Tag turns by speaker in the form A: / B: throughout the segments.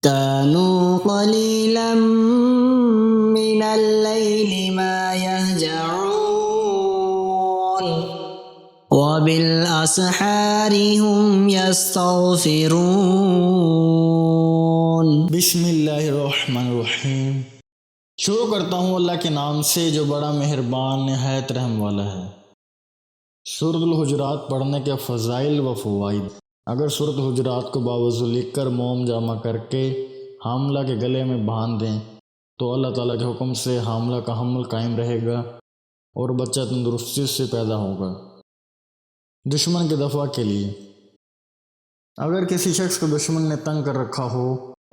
A: كانوا قليلا من الليل ما يهجعون وبالأسحار هم يستغفرون۔
B: بسم اللہ الرحمن الرحیم۔ شروع کرتا ہوں اللہ کے نام سے جو بڑا مہربان نہایت رحم والا ہے۔ سورۃ الحجرات پڑھنے کے فضائل و فوائد۔ اگر سورۃ الحجرات کو باوضو لکھ کر موم جمع کر کے حاملہ کے گلے میں باندھ دیں تو اللہ تعالیٰ کے حکم سے حاملہ کا حمل قائم رہے گا اور بچہ تندرستی سے پیدا ہوگا۔ دشمن کے دفاع کے لیے، اگر کسی شخص کو دشمن نے تنگ کر رکھا ہو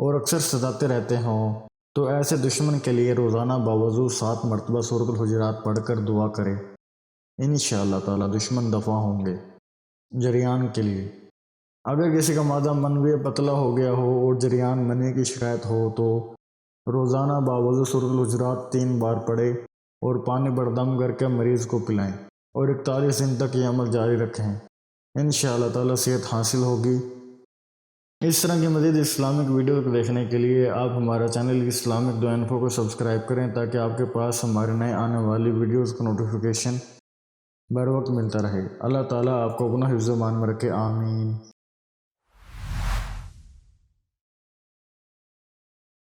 B: اور اکثر ستاتے رہتے ہوں تو ایسے دشمن کے لیے روزانہ باوضو 7 مرتبہ سورۃ الحجرات پڑھ کر دعا کرے، انشاءاللہ تعالیٰ دشمن دفاع ہوں گے۔ جریان کے لیے، اگر کسی کا معدہ منوی پتلا ہو گیا ہو اور جریان منی کی شکایت ہو تو روزانہ باوضو سورۃ الحجرات 3 بار پڑھے اور پانی پر دم کر کے مریض کو پلائیں اور 41 دن تک یہ عمل جاری رکھیں، انشاءاللہ تعالیٰ صحت حاصل ہوگی۔ اس طرح کی مزید اسلامک ویڈیو کو دیکھنے کے لیے آپ ہمارا چینل اسلامک دو انفو کو سبسکرائب کریں تاکہ آپ کے پاس ہمارے نئے آنے والی ویڈیوز کا نوٹیفیکیشن بر وقت ملتا رہے۔ اللہ تعالیٰ آپ کو اپنا حفظ و امان میں رکھے، آمین۔